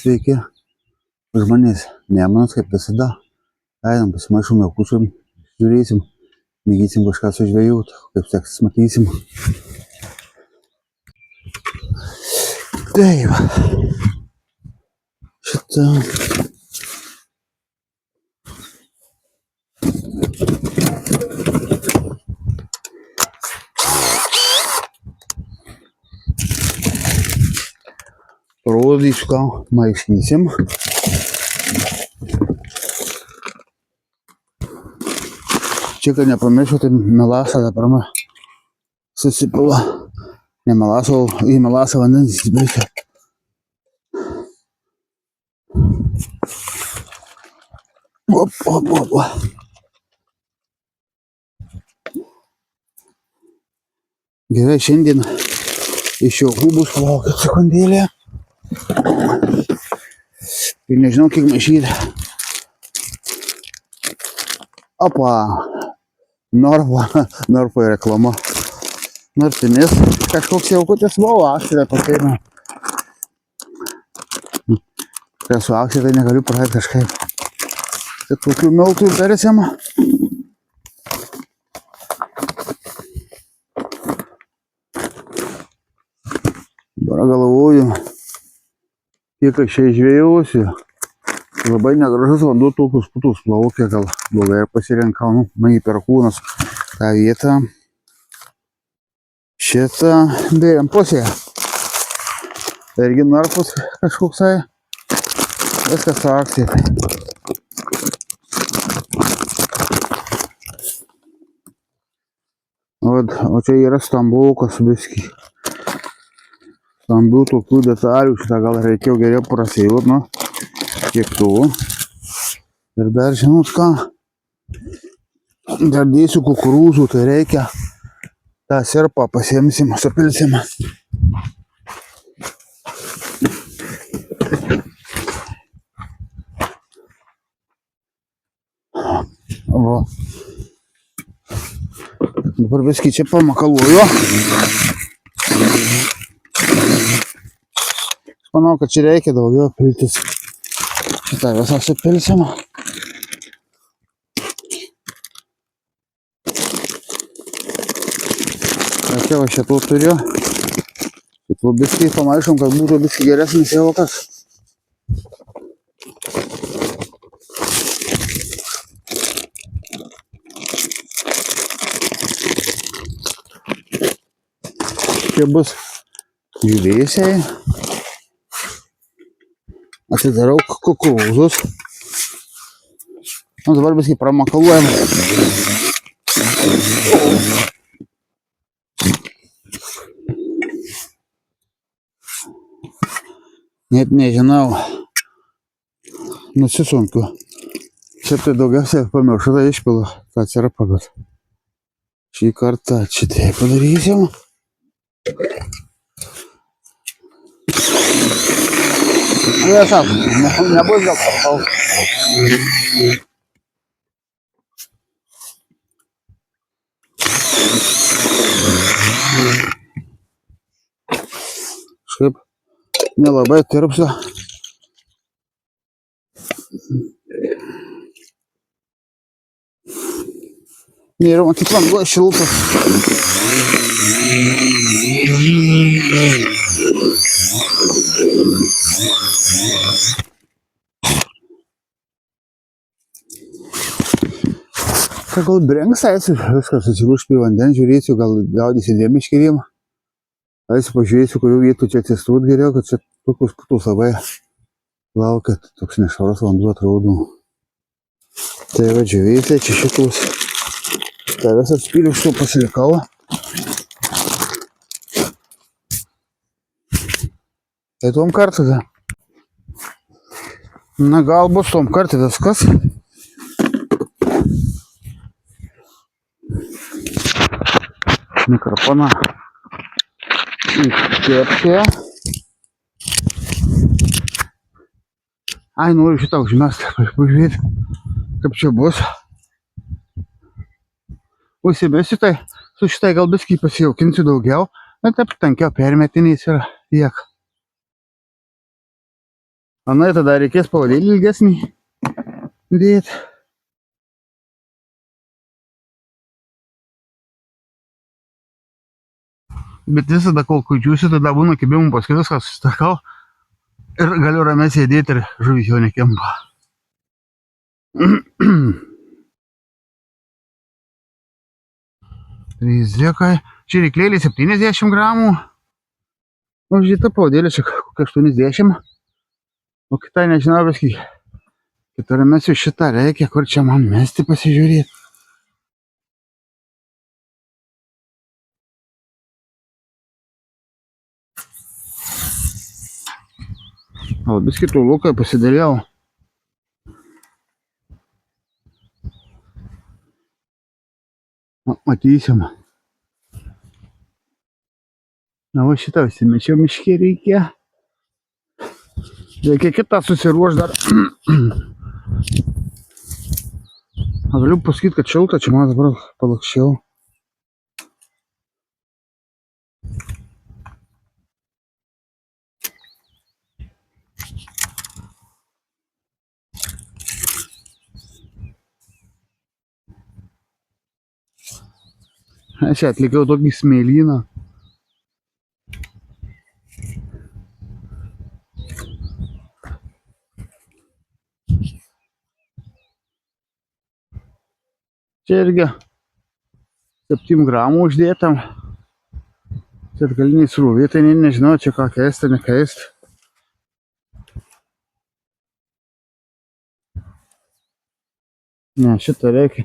Sveiki, žmonės, Nemunas kaip visada. Einam, pasimaišom jaukusim, žiūrėsim, mėgysim kažką sužvejot, kaip seksis matysim. Tai va, šitą. Parodysiu, ką maišysim. Čia, kad nepamiršiu, tai melasą dabar susipila. Ne melasą, į melasą vandens įsibėlkia. Op. Gerai, šiandien iš jaukų bus palaukit sekundėlę. Ir nežinau, kiek maišyti. Opa, Norfo reklama. Norfinis kažkoks jaukutis buvo, akcija pakeina. Kai su akcija tai negaliu praeiti kažkaip. Tai tokių miltų perėsim. Dabar galvoju, kiek aš čia žvejausiu. Labai negražus vanduo, tokius putus plaukia, gal blogai pasirinkau, į Perkūnas tą vietą. Šitą dėjom pusėje. Irgi Norfas kažkoksai. Viskas su akcija. O čia yra stambukas viski. Stambių tokių detalių, šitą gal reikėjo geriau prasėjot, nu, kiek tų. Ir dar žinot ką, dar dėsiu kukurūzų, tai reikia tą sirpą pasiimsim, supilsim. Va. Dabar viskį čia pamakaluoju. Manau, kad čia reikia daugiau piltis. Šitą visą supilsim. Čia va šitų turiu. Šitų biskį pamaišom, kad būtų biskį geresnis jaukas. Čia bus judėsiai. Atidarau kukurūzus. Nu, dabar biskį pramakaluojam. Net nežinau. Nusisunkiu. Šiaip tai daugiausiai pamiršau tą išpilą. Tą sirpą, bet šį kartą šitai padarysim. Tiesiog, nebus gal parpaus. Šiaip nelabai tirpsiu. Ir man tik vanduo šiltas. Gal brengs eisiu, viskas atsigrūš prie vandens, žiūrėsiu, gal gaudysiu dėmį iškirimą. Eisiu pažiūrėsiu, kurių vietų čia atsistūt geriau, kad čia tokius putus labai laukia, toks nešvaras vanduo atrodo. Tai va žiūrėsiu, čia šitus. Tai vis atspyliu, šito pasilikau. Tai tom kartą. Na gal bus tom kartą viskas. Mikrofoną iškėpti. Ai, noriu šitą užmest, pažiūrėti, kaip čia bus. Užsimesiu, tai su šitai gal biskį pasijaukinsiu daugiau, bet taip tankiau permetiniais ir tiek. Anai tada reikės pavadėlį ilgesnį dėti. Bet visada, kol kuičiuosi, tada būna kibimų, paskui viską sustakau ir galiu ramiai sėdėti ir žuvis jau nekimba. Riziekai. Čia reiklėlį 70 gramų. O šitą pavadėlį čia kokia 80. O kitai nežinau viskį. Kitur mesiu šitą reikia, kur čia man mesti pasižiūrėti. O biskį tų lūkai pasidėliau. Matysim. Na, va šitą visimečiau miškį reikia. Reikia kitą susiruoš dar. Galiu pasakyti, kad šilta, čia man dabar palakščiau. Aš atlikiau tokį smėlyną. Čia irgi 7 gramų uždėtam. Čia atgaliniai srūviai, tai nežinau, čia ką keisti, nekeisti. Ne, šitą reikia.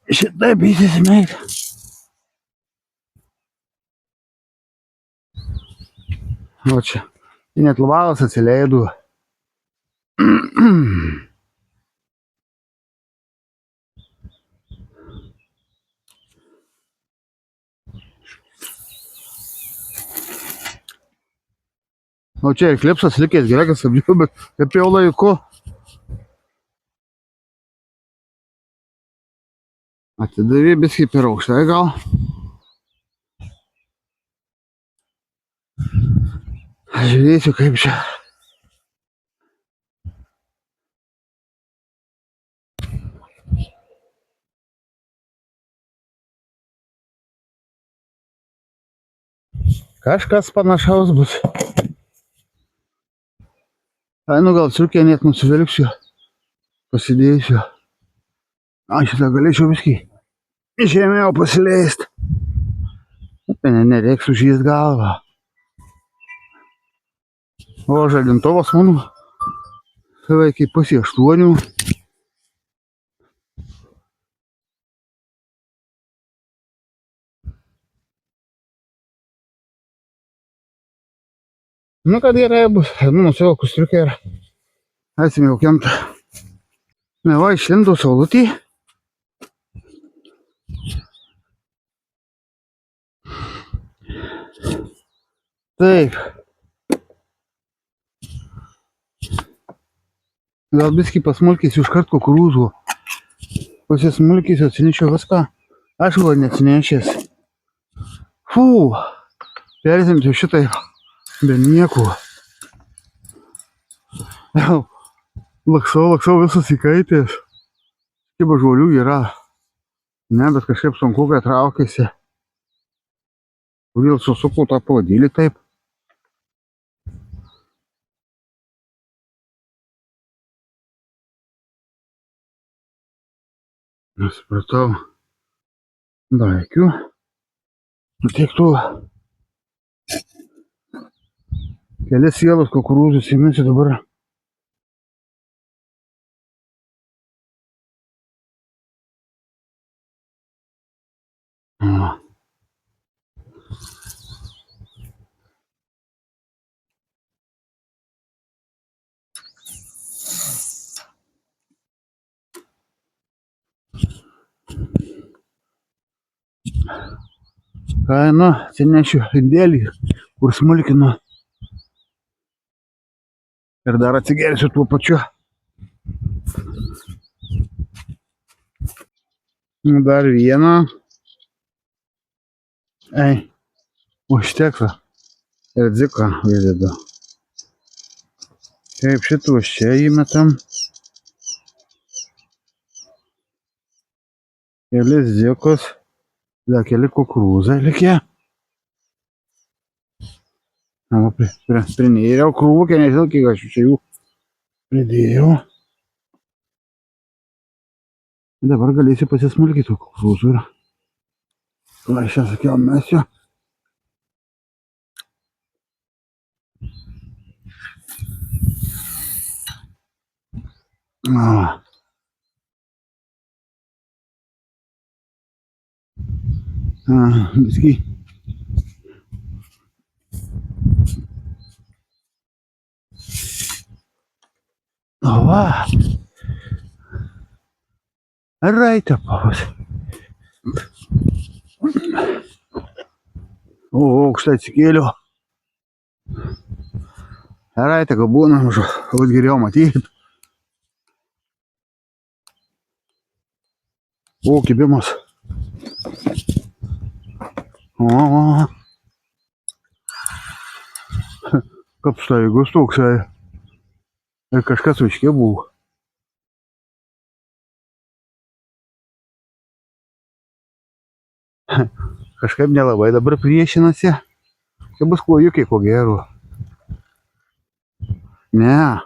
Šitaip įsismeigti. O čia. Net lavalas atsileido. O čia ir klipsas likęs gerai, kas apdžiau, bet kaip jau laiku. Atidavė biskį per aukštai gal. Žiūrėsiu kaip čia. Kažkas panašaus bus. Ai, nu gal striukę net nusivilksiu. Pasidėsiu. A, šitą galėčiau viskį žemiau pasileist. Nereiks užžįst galvą. O žadintuvas mano beveik iki pusė 8. Nu, kad gerai bus. Nu, nusivilku striukę ir eisim jau kemtą. Na va, išlindo saulutį. Taip. Gal biskį pasmulkysiu iškart kukurūzų. Pasismulkysiu, atsinešiu viską. Aš gal neatsinešęs. Fū. Perzimsiu šitai be nieko. Laksau visas įkaitęs. Kaip žolių yra. Ne, bet kažkaip sunku, kai traukėsi. Vėl susukau tą pavadėlį taip. Nesupratau. Daikiu. Tiek tų. Kelias sielos kukurūzus įmėsiu dabar. Ką, nu, atsinešiu indėlį, kur smulkinu. Ir dar atsigersiu tuo pačiu. Dar vieną. Ei, užteks. Ir dziką įdedu. Taip, šitus čia įmetam. Kelis dzikus. Dar keli kukurūzai likę. Na, prinėriau krūvų, nežinau, kiek aš čia jų pridėjau. Dabar galėsiu pasismulkyti tų kukurūzų. Ką aš čia sakiau, mesiu. Biskį. Va. Raitą pavas. O, aukštą atsikėliau. Raitą, kad būna, vat geriau matyti. O, kibimas. O. Kapstaigus toksai. Ir kažkas užkė buvo. Kažkaip nelabai dabar priešinasi. Čia bus klojukiai, ko gero. Ne.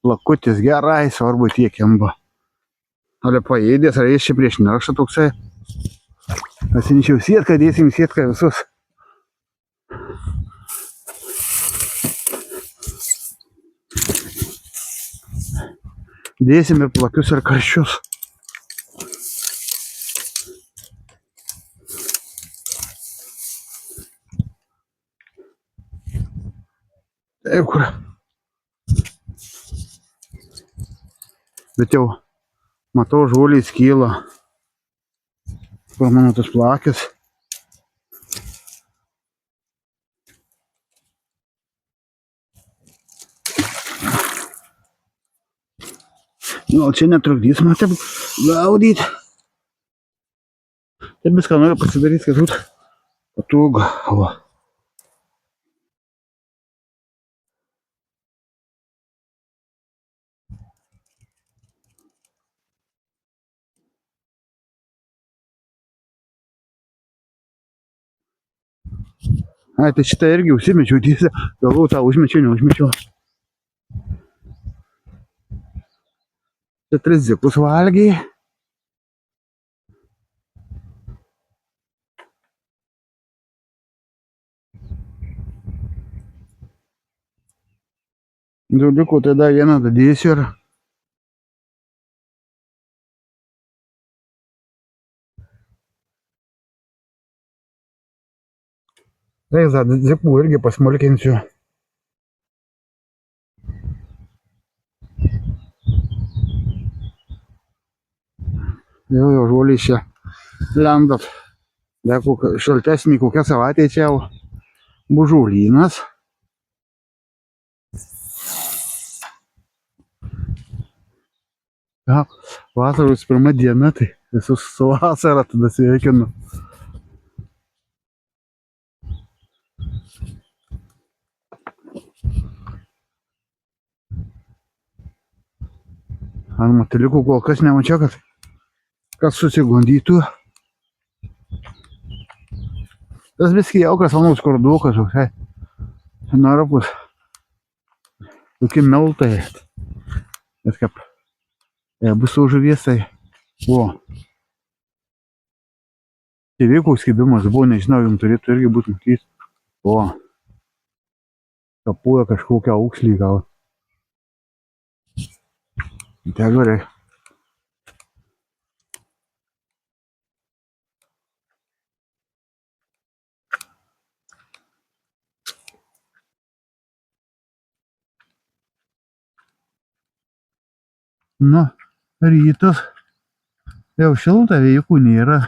Lakutis gerai, svarbu tiek jamba. Ale paėdės, ar jis čia prieš neršą toksai. Asinčiau sietką, dėsim sietką visus. Dėsim ir plakius ir karščius. Taip, kur. Bet jau matau, žuoliai skyla. Kur mano tas plakis. Gal čia netrukdys man taip gaudyti. Taip viską noriu pasidaryti, kad būtų patogu. Va. Ai, tai šitą irgi užsimečiau tiesią. Galvau, tą užmečiau, neužmečiau. Čia 3 dzikus valgiai. Daugiukų tai dar vieną dadėsiu ir... Tai dzikų irgi pasmulkinsiu. Jau žuoliai čia lendat. Dar šaltesnį kokią savaitę čia jau bus žuolynas. Vasaros 1 diena, tai visus su vasara tada sveikinu. Ant matiliukų kol kas nemačiau, kad susigundytų. Tas viskį jaukas, manau, skurdukas, noriu bus tokie miltai. Bet kaip bus žuvies, tai o. Tėvėkų skibimas buvo, nežinau, jums turėtų irgi būti matyti. O. Kapuoja kažkokią aukslį gal. Tai gerai. Nu, rytas. Jau šilta, vėjukų nėra.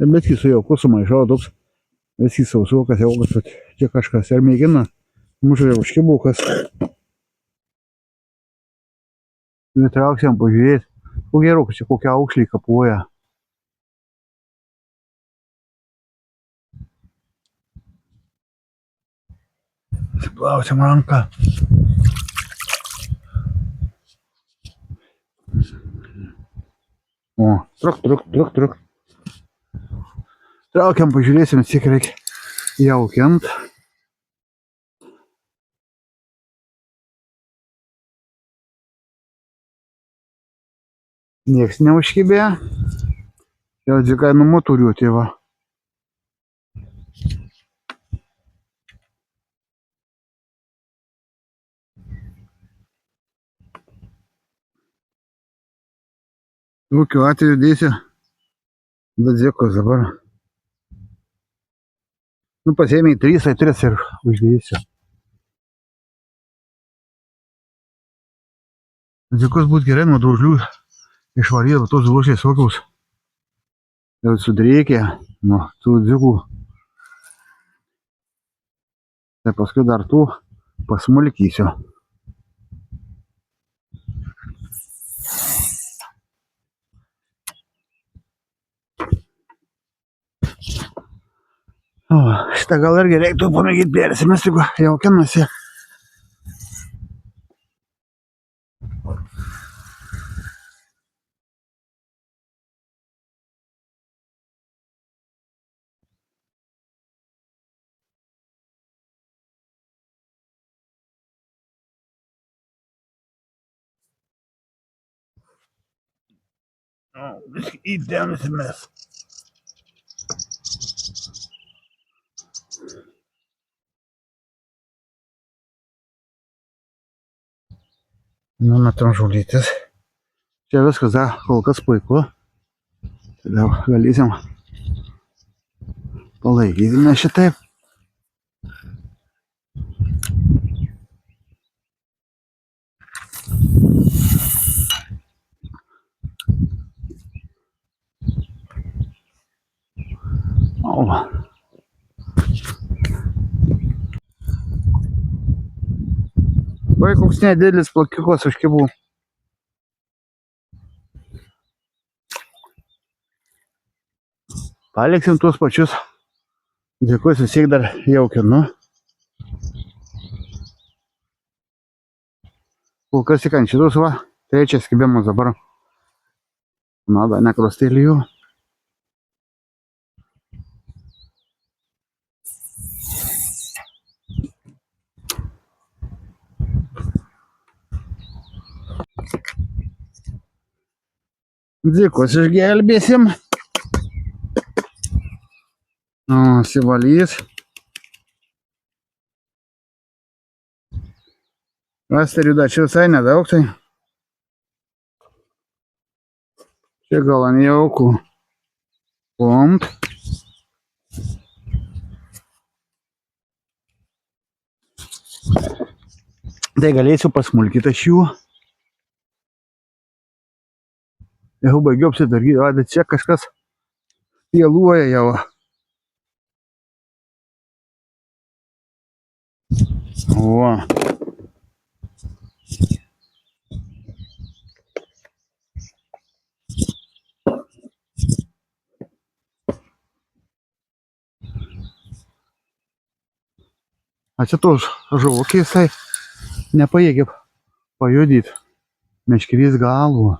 Bet jis su jauku sumaišau toks. Vis jis sausuokas jaukas, čia kažkas ir mėgina Mūsų jau škibukas. Įtrauksim pažiūrėti. Ko gero, čia kokią aukšlį kapuoja. Plausim ranką. O, truk. Traukiam, pažiūrėsim, tik reikia jaukiant. Nieks neužkibė. Jau dzikai numoturiu, tėva. Tokiu atveju dėsiu dadzekos dabar. Nu, pasiėmė 3 tai 3 ir uždėsiu. Dadzekos būtų gerai nuo drožlių išvaryti, bet tos drožlės tokios jau sudrėkė nuo tų dzekų. Tai paskui dar tų pasmulkysiu. O, šitą gal irgi reiktų pamėgyti persimesti, jeigu jaukinasi. O, įdėmėsi mes. Numetam žulytis. Čia viskas dar kol kas puiku. Tada galėsim palaikyti mes šitaip. O. Vai koks nedidelis plakiukas užkibų. Paliksim tuos pačius. Dėkuoju, vis tiek dar jaukinu. Kol kas tik ant šitus va. Trečias kibimas dabar. Na, dar nekrostėlijų. Dzikus išgelbėsim. O, sivalys. Rasterių dar čia visai nedaug, tai. Čia gal ant jaukų. Pont. Tai galėsiu pasmulkyti aš jų. Jau baigiau apsidargyti, o, bet čia kažkas vėluoja jau. O. A čia tos žuvukės, tai nepajėgė pajudyti. Meškerys galvą.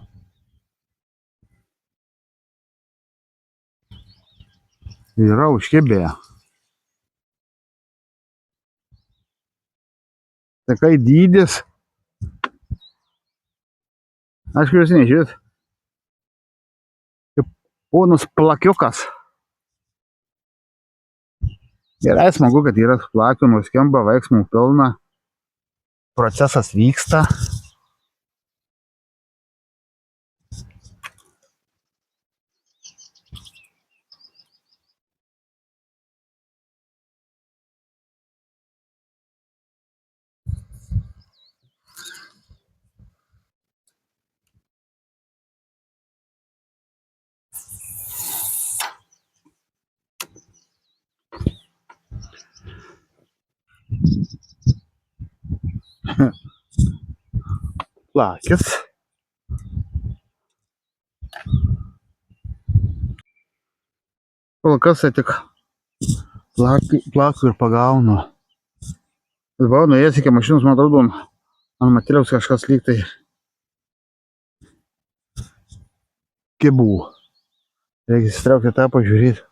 Yra užkibę. Tai kai dydis. Aišku, jūs nežiūrėt. Kaip ponas plakiukas. Gerai, smagu, kad yra plakių, nuskemba, veiksmų pilna. Procesas vyksta. Plakis. Kol kas tai tik plakų ir pagaunu. Dabar nuėjęs iki mašinos, man atrodo, ant matėliaus kažkas lyg tai kibų. Reikia įsitraukti tą pažiūrėti.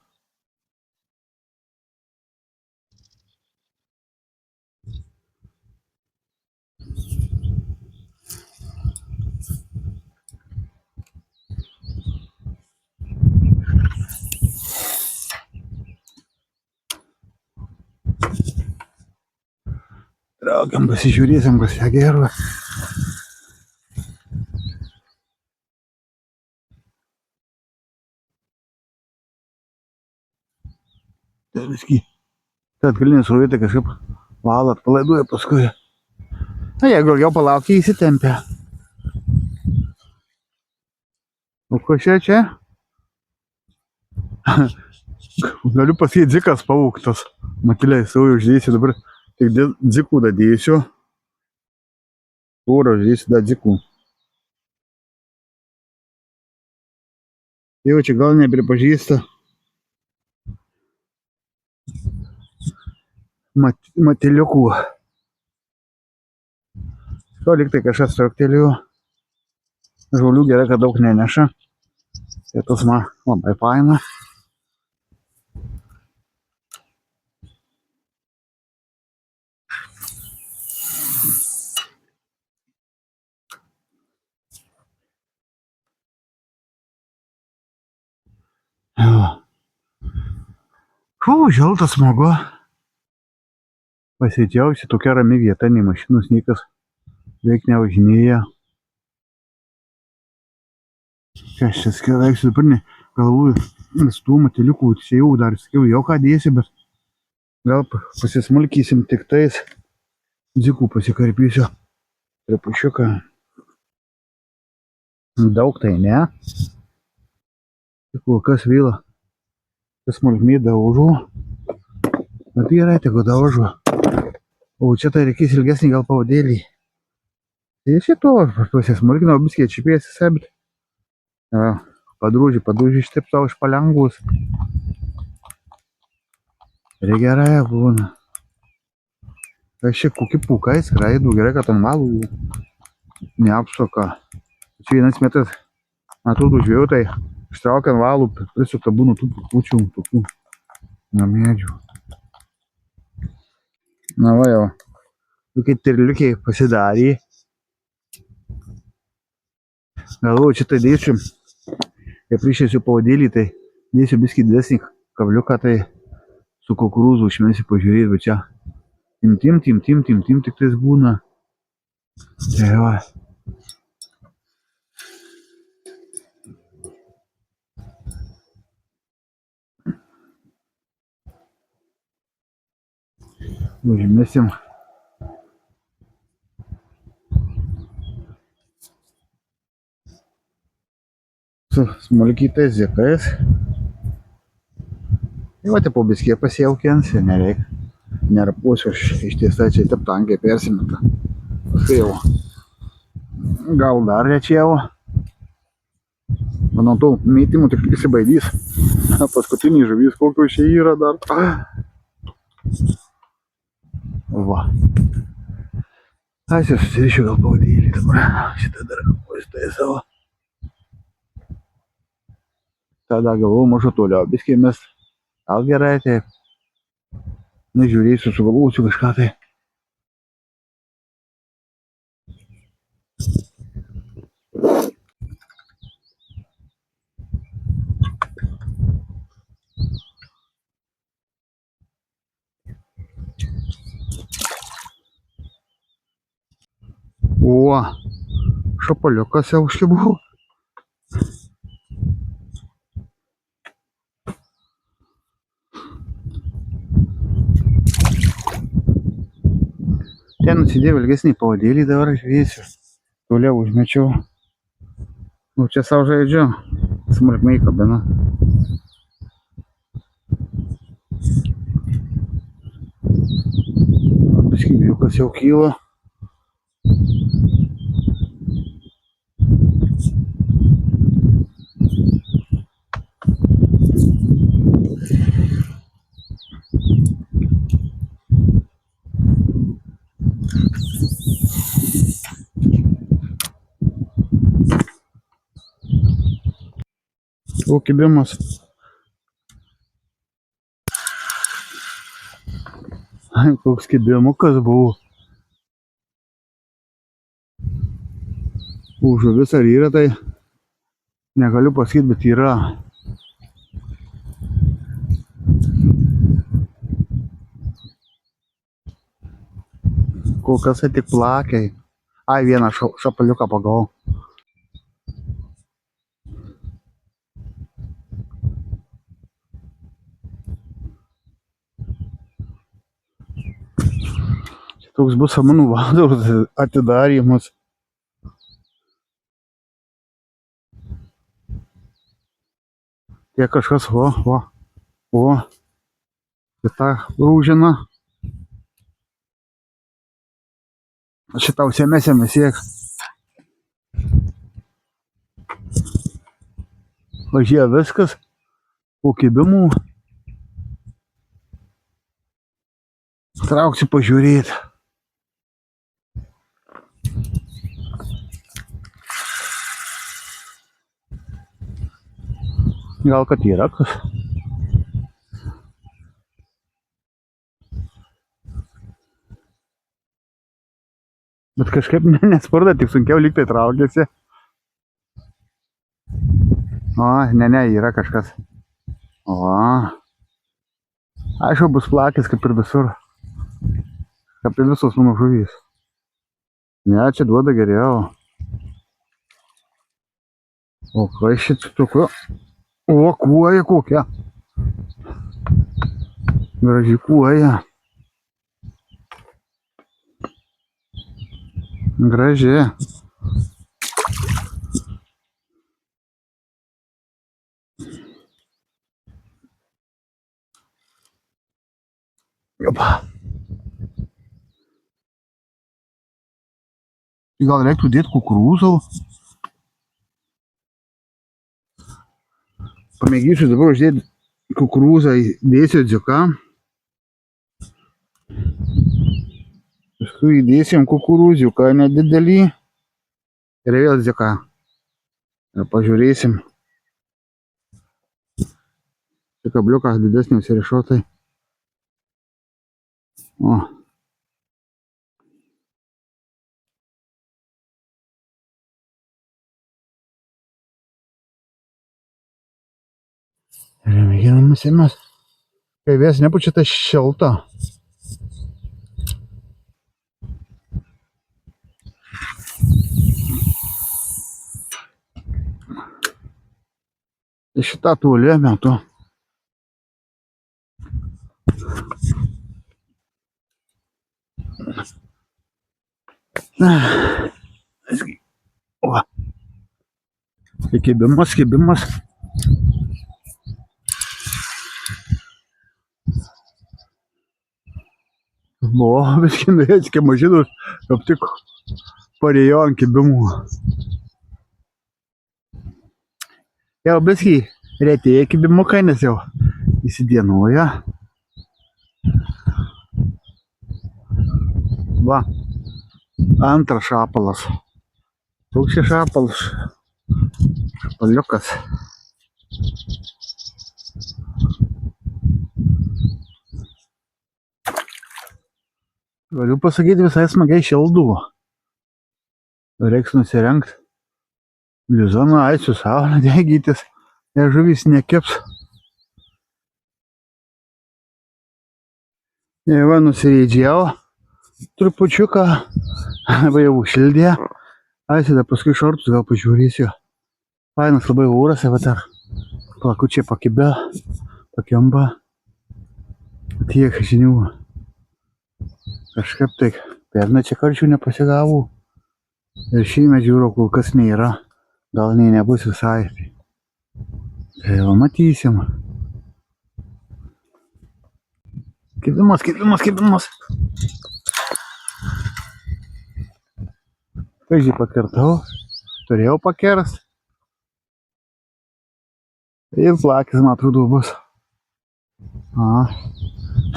Traukiam, pasižiūrėsim, kas ją gero. Tai viskį. Tai atgalinė srovė tai kažkaip valą atpalaiduoja paskui. Na, jeigu ilgiau palaukia, įsitempia. O ko čia? Galiu pasakyti, dzikas pavūktas. Matėliai savo uždėsiu, dabar tik dzikų dadėsiu. Porą uždėsiu da dzikų. Jau čia gal nepripažįsta. Matėliukų. Gal lyg tai kažkas traktelėjo. Žolių gerai, kad daug neneša. Tai tas man labai faina. Žalta smagu. Pasidžiaugsiu, tokia rami vieta, nei mašinos niekas veik nevažinėja. Kas čia skeveiksiu, dabar ne galvoju, su tų matėliukų, čia jau dar sakiau, jau ką dėsiu, bet gal pasismulkysim tik tais. Dzikų pasikarpysiu. Trupučiuką. Daug tai ne. Tik kol kas vėl smulkmė daužu. Bet gerai, tegu daužu. O čia tai reikės ilgesnį gal pavadėlį. Tai šito pasismulkinau, biskį atšipėjęs visai, bet padrūžį štip savo iš palengus. Ir gerai būna. Aš čia kokį pūkai skraidu, gerai, kad ant valų neapsuka. Čia vienas metas, atrodo, žvėjau, tai ištraukiant valų, prisukta būna tų pučių, tokių namėdžių. Na va jau, tokie tirliukiai pasidarė. Galvoju, šitą dėsiu, kai prišėsiu pavadėlį, tai dėsiu biskį didesnį kabliuką, tai su kukurūzu užmėsiu pažiūrėti, bet čia tim, tik tais būna. Tai va. Užmėsim. Su smulkytais zikais. Jau tai po biskį pasiaukiansi, nereik. Nerpuosiu, aš ištiesai čia taip tankiai persimeta. Paskui jau gal dar rečiau. Manau, tų mėtimų tik įsibaidys. Paskutinį žuvis, kokio čia yra dar. Va. Aš jau susirišiu gal pavadėlį dabar. Šitą dar vaistai savo. Tada galvoju, mažu toliau. Biskį mes gal gerai, tai nežiūrėsiu, sugalvosiu kažką tai. O, šapaliukas jau užkibau. Ten atsidėjau ilgesnį pavadėlį, dabar žvėsiu. Toliau užmečiau. Nu, čia savo žaidžiu. Smulkmei kabina. Biskį vėjukas jau kyla. Buvo kibimas. Koks kibimukas buvo. Žuvis ar yra, tai negaliu pasakyti, bet yra. Kol kas tai tik plakiai. Ai, vieną šapaliuką pagavau. Toks bus samanų vasaros atidarymas. Tiek kažkas, Šitą rūžiną. Šitą užsiemėsėme siek. Važiuoja viskas. Po kibimų. Trauksiu pažiūrėti. Gal kad yra kas. Bet kažkaip nesparda, tik sunkiau lygtai traukiasi. O, ne, yra kažkas. O. Aišku, bus plakis kaip ir visur. Kaip ir visos mano žuvys. Ne, čia duoda geriau. O, kai šit tokio. O, kuoja kokia. Graži kuoja. Graži. Opa. Gal reiktų dėti kukurūzų. Pamėgysiu dabar uždėti kukurūzą, dėsiu dziuką. Paskui įdėsim kukurūziuką nedidelį. Ir vėl dziuką. Ir pažiūrėsim. Tai kabliukas didesnis ir išotai. O. Ir mėginam įsimes. Kai vės nepučia, tai šilta. Šitą tolė metu. O. Kibimas. Buvo, viskinai atskė mažinus, kaip tik parėjo ant kibimų. Jau biskį retėja kibimukai, nes jau įsidienuoja. Va, antras šapalas. Toks šapalas. Šapaliukas. Galiu pasakyti, visai smagiai šilduvo. Reiks nusirengt. Bliuzoną, aisiu saulę degytis. Ir žuvis nekips. Ir va, nusireidžiau. Trupučiuką. Va jau šildė. Aisiu, dar paskui šortus gal pažiūrėsiu. Fainas labai oras, va dar plakučiai pakibė. Pakimba. Tiek žinių. Kažkaip tai pernai čia karčių nepasigavau. Ir šįmet žiūro kol kas nėra. Gal nebus visai. Tai jau matysim. Kibimas. Pažiūrėjau, pakirtau. Turėjau pakerst. Ir plakis, man atrodo, bus.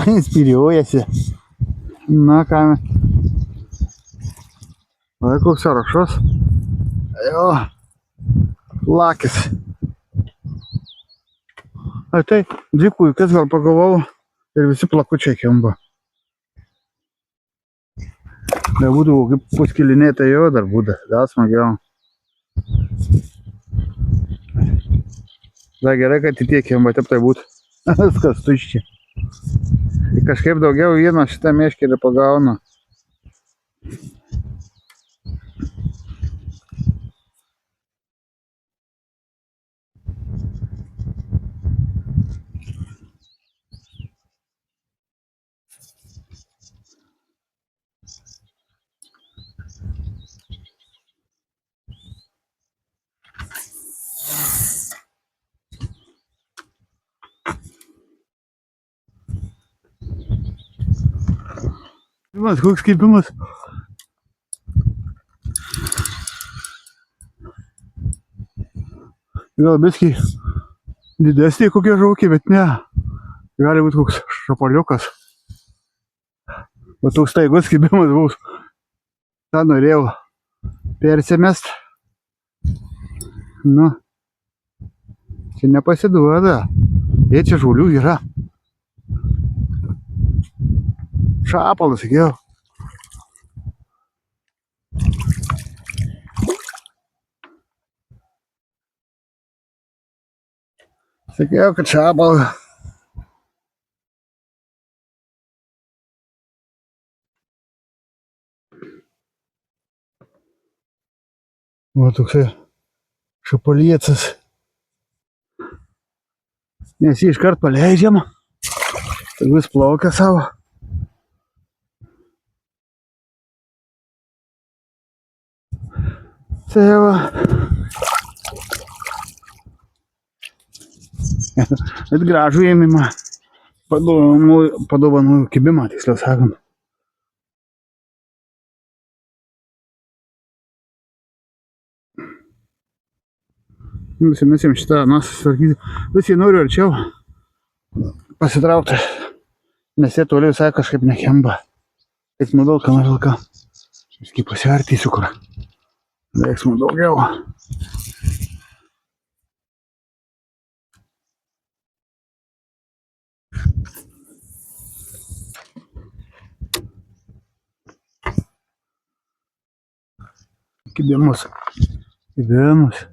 Inspiriuojasi. Na ką. Va, koks arašas. Jo. Plakis. A tai, dvi puikas gal pagalvojau ir visi plakučiai kimba. Nebūtų kaip puskilinėta jo dar būtų, gal smagiau. Dar gerai, kad į tiek kimba, taip tai būtų. Viskas tuščia. Ir kažkaip daugiau vieno šitą meškerį pagauna. Koks kibimas. Gal biskį didesnė kokie žaukiai, bet ne. Gali būti koks šapaliukas. O toks staigus kibimas bus. tą norėjau persimest. Nu, čia nepasiduoda. Jie čia žulių yra. Šapalas, sakiau. Sakiau, kad šapalas. Va toksai šapaliecas. Nes jį iškart paleidžiam. Tai vis plaukia savo. Tai va. Bet gražų ėmimą. Padovanų kibimą, tiksliau sakant. Nusimesim šitą susitvarkyti. Visi noriu arčiau pasitraukti, nes jie toli visai kažkaip nekemba. Veiksmų daug, ką vilka. Viskai pasiartysiu, kur veiksmų daugiau. Kibimus. Kibimus.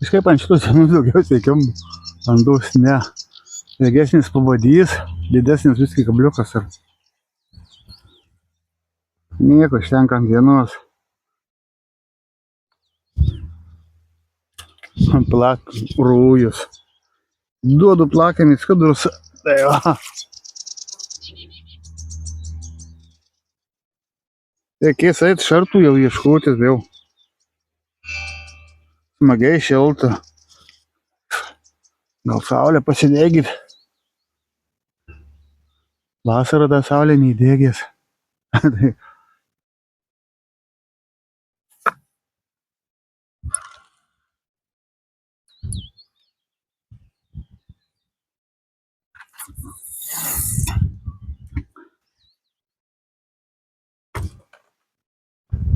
Kažkaip ant šitos dienos daugiausiai kemba. Andus, ne. Ilgesnis pavadys, didesnis viskai kabliukas. Ir nieko, ištenka ant dienos. Plak rūjus. Duodu plakinis skudurus. Tai va. Reikės eit šartų jau ieškotis vėl. Smagiai šilta. Gal saulė pasidėgit. Vasarą dar saulė neįdėgės.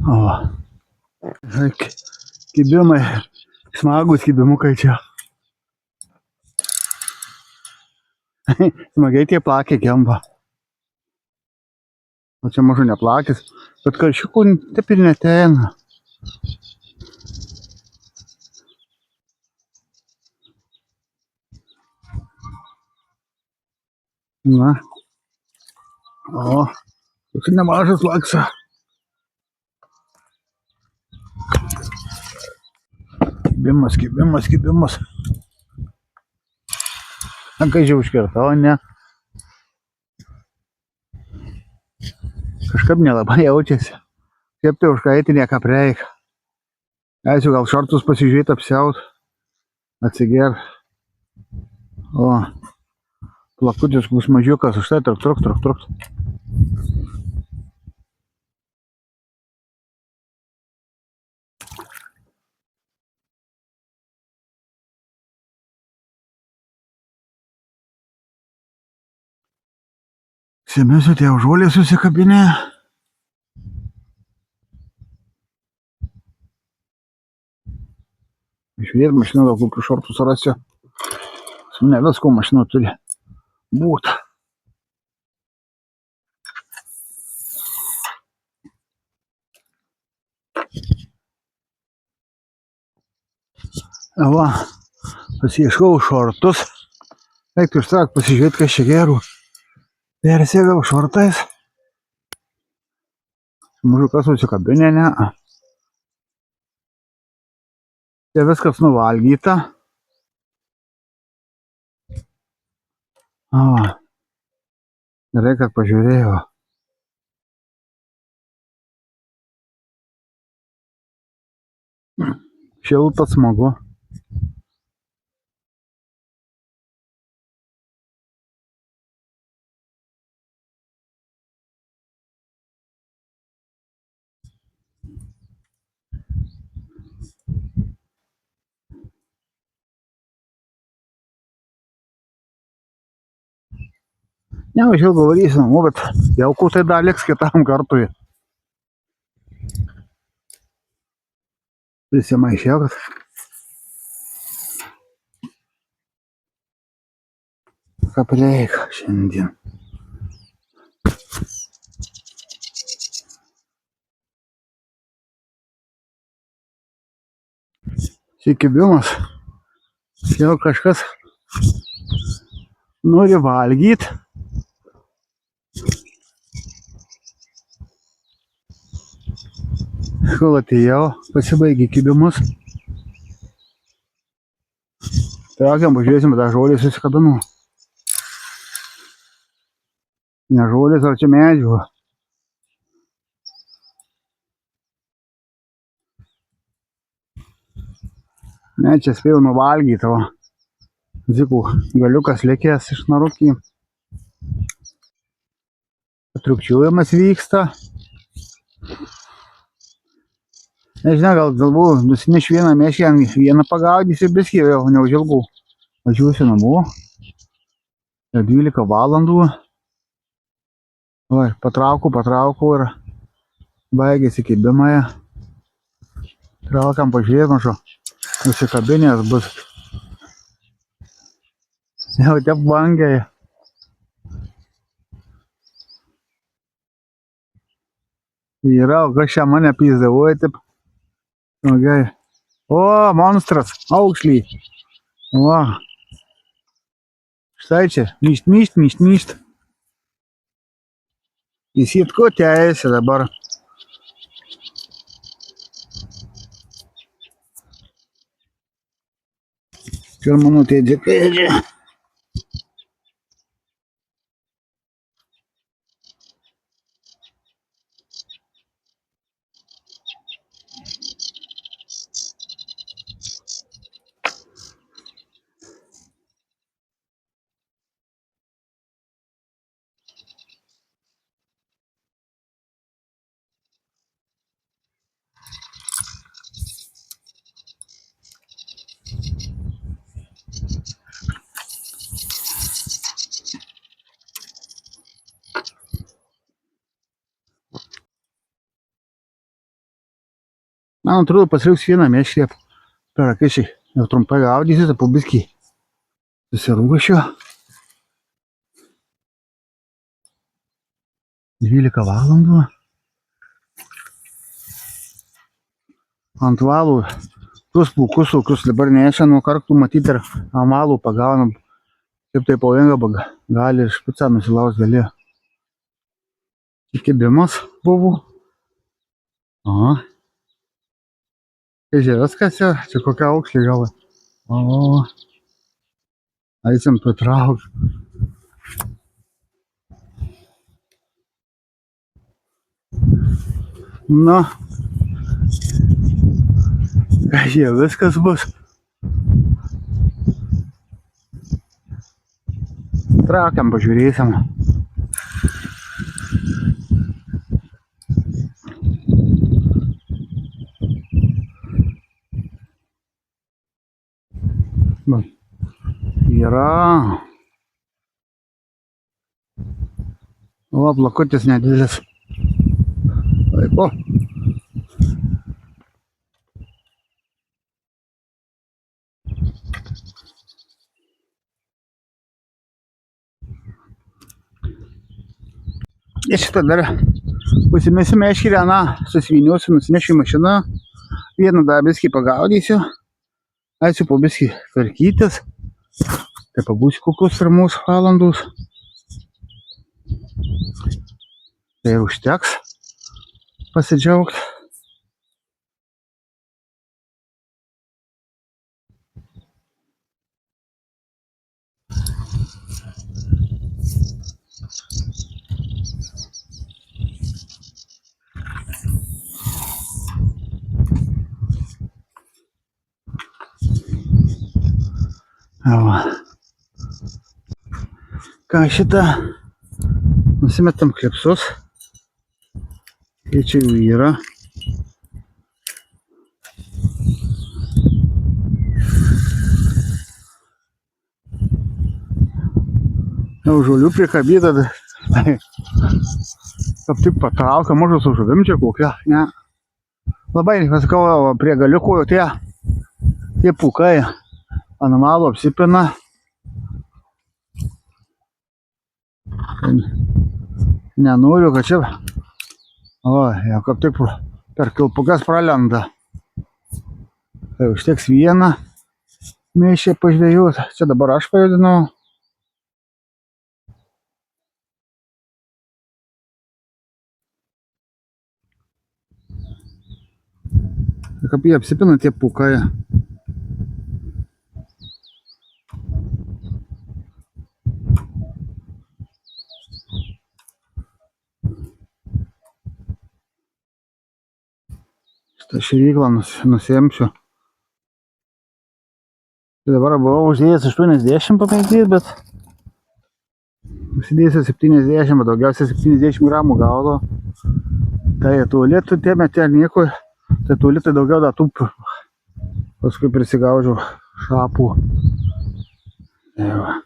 O. Kibimai. Smagus kibimukai čia. Smagiai tie plakiai kemba. O čia mažu neplakis. Bet karšiukų taip ir neteina. Na. O. Toks nemažas laksa. Kibimas. Kai jau užkirta, o ne. Kažkaip nelabai jaučiasi. Kaip tai užkaiti nieka preik. Eisiu gal šortus pasižiūrėti, apsiaut. Atsiger. O. Plakutis bus mažiukas, už tai truk. Semesiu tie užuolį susikabinę. Žiūrėt, mašina gal kokių šortų surasiu. Ne visko mašina turi būt. Va, pasiieškau šortus. Reiktų ištraukt pasižiūrėti, kas čia gerų. Persėgau šortais. Mužiukas užsikabinė, ne. Čia viskas nuvalgyta. Gerai, kad pažiūrėjau. Šilta, smagu. Neužilgo varysiu namo, bet jauku tai dar liks kitam kartui. Prisimaišėjau, kad kapleika šiandien. Sikibimas. Jau kažkas nori valgyt. Kol atėjau, pasibaigė kibimus. Traukiam, pažiūrėsim, tą žolį susikabinu. Ne žolis, ar čia medžių. Ne, čia spėjau nuvalgyti, va. Zikų galiukas lėkės iš narukį. Trupčiuojamas vyksta. Nežinau, gal galvoju, nusineš vieną meškę, vieną pagaudysiu biskį, jau neužilgau. Važiuosiu namo. Jau 12 valandų. Oi, patraukau ir baigėsi kibimai. Traukiam pažiūrėt, mažo. Nusikabinės bus. Jau taip vangiai. Yra, o kas čia mane pyzdavoja taip. Okay. O, monstras, aukšly. O. Štai čia, myšt. Įsitko teisė dabar. Pirmanu tėdžikai. Man atrodo, pasiliks vieną meškę per akis. Jau trumpai gaudysiu, po biskį susirūšiu. 12 valandų. Ant valų tuos plaukus, kokius dabar neša nuo karktų, matyti ir ant valų pagaunam. Kaip tai pavojinga, gali špicą nusilaust gali. Kibimas buvo. O. Kai čia viskas jau, čia kokia aukšlė gal. O. Eisim patrauk. Na. Kai čia viskas bus. Traukiam, pažiūrėsim. Yra. O, plakutis nedidelis. Taip, o. Ir šitą dar pasimėsime eškirieną, susiviniuosiu, nusinešiu į mašiną. Vieną dar biskį pagaudysiu. Eisiu po biskį tvarkytis. Tai pabūsiu kokius ramus valandus. Tai užteks pasidžiaugti. Ką šitą nusimetam klipsus. Tai čia jau yra. Jau žolių prikabyta. Kaip tik patraukia, mažu su žuvim čia kokia. Ne. Labai, pasakau, prie galiukų tie pūkai ant malo apsipina. Nenoriu, kad čia jau kaip tik per kilpukas pralenda. Tai užteks vieną mėšę pažvejoti. Čia dabar aš pajudinau. Kaip jie apsipina tie pūkai. Šitą šyryklą nusiemsiu. Tai dabar buvau uždėjęs 80 pamėgdyti, bet užsidėjęs 70, bet daugiausiai 70 gramų gaudo. Tai tualetų tėmė nieko, tai tualetai daugiau datų paskui prisigaudžiau šapų. Tai va.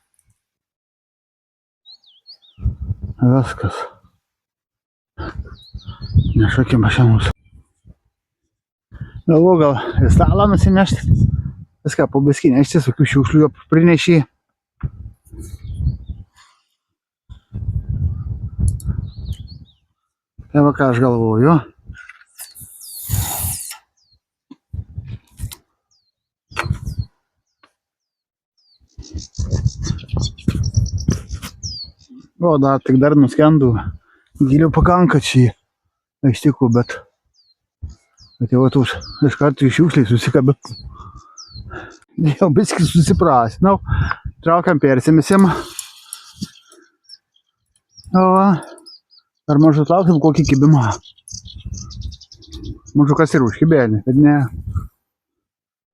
Viskas. Nešakim mašinos. Galvoju, gal į stalą nusinešti. Viską po biskį nešti, tokių šiukšlių prinešį. Tai va ką aš galvoju. O, tik dar nuskendų. Giliau pakanka čia iš tikrų, bet jau tos iš karto iš šiukšliai susikabė. Jau biskį susiprasinau. Traukiam persimėsim. O, ar mažu lauksim kokį kibimą. Mažu kas ir užkibėlį, bet ne.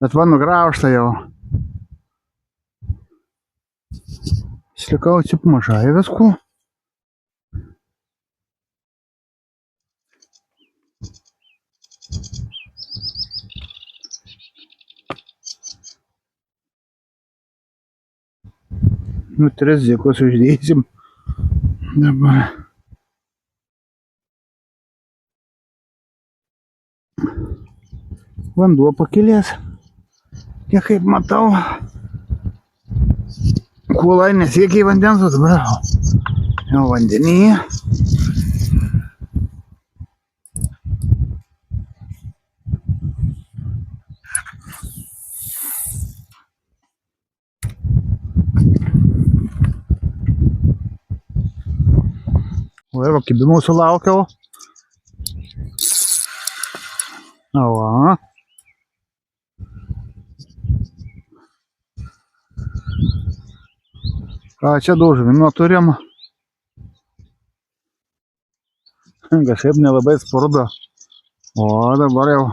Bet va nugraužta jau. Išlikau čia mažai viskų. Nu, 3 zykus uždėsim. Dabar. Vanduo pakilės. Kiek kaip matau. Kuolai nesiekia į vandens, o dabar jau vandenyje. O, kibimų sulaukiau. O. Ką čia daužvino turim? Kažkaip nelabai spurda. O, dabar jau.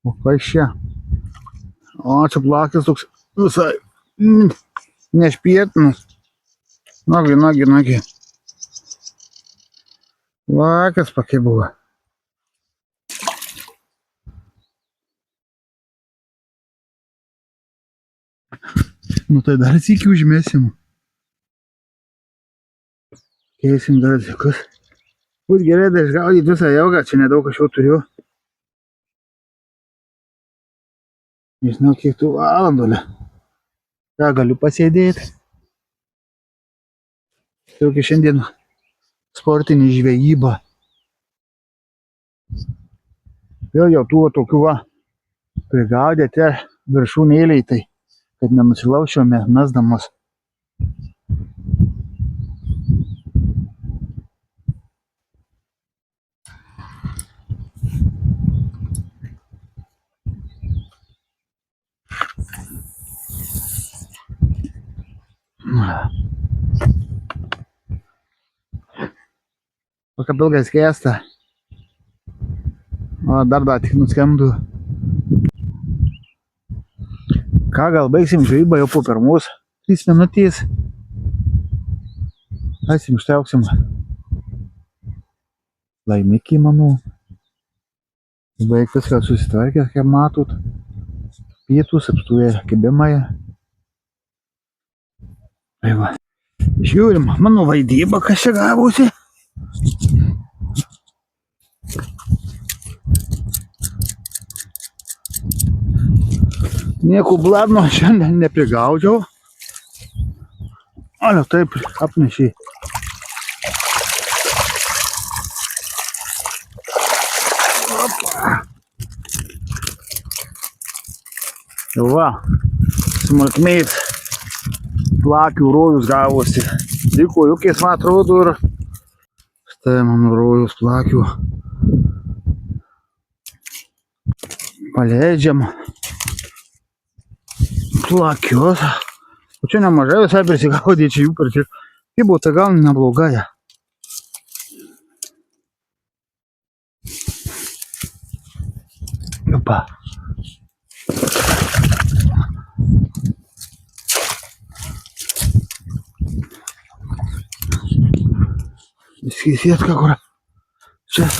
O, kas čia? O, čia plakis toks visai nešpietinas. Nagi. Vakas pakai buvo. Nu tai dar sykį užmėsim. Keisim dar zykus. Būt gerai da išgaudyti visą jaugą, čia nedaug aš jau turiu. Nežinau kiek tų valandų. Ką galiu pasėdėti. tokia šiandien sportinė žvejyba. Vėl jau tų tokių va prigaudė tie viršūnėliai, tai kad nenusilauščiome mesdamos. Tokia pilgas kėsta. O dar tik nuskendų. Ką, gal baigsim žvejybą jau po pirmos 3 minutės. Eisim, ištrauksim laimikį, manau. Beveik viską susitvarkė, kaip matot. Pietus, apstūję kibimai. Tai va. Žiūrim, mano vaidyba, kas čia gavosi. Nieko bladno šiandien neprigaudžiau. Alio, taip, apnešiai. Va, smulkmės plakių rojus gavosi. Liko jokiais, man atrodo, ir štai mano rojus plakių. Paleidžiam plakius. O čia nemažai visai prisigaudė, čia jų per čia. Kaip buvo, tai gal neblogai. Opa. Viskai sietka, kur čia,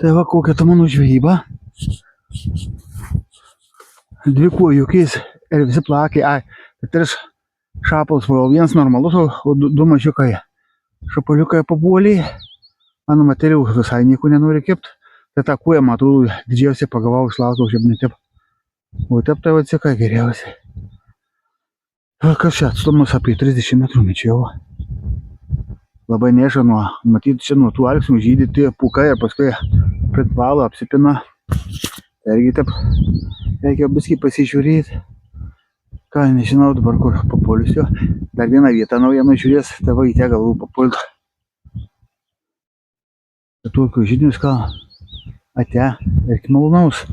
tai va kokia ta mano žvejyba. 2 kuojukiais ir visi plakiai. Ai, tai 3 šapalas buvo, 1 normalus, o 2 mažiukai. Šapaliukai papuolė. Mano materijau visai nieko nenori kept. Tai tą kuoją, man atrodo, didžiausiai pagavau, išlaukiau, šiaip netep. O tep tai atsikai geriausiai. Kas čia atstumas apie 30 metrų mečiau. Labai neša nuo, matyti čia nuo tų alksnių žydyti pūkai ir paskui pritvalo, apsipina. Irgi taip, reikia biskį pasižiūrėti. Ką, nežinau dabar kur papuolisio. Dar vieną vietą naują nužiūrės, tai va į te galvų papult. Tokius žydinius ką, ate ir malonaus.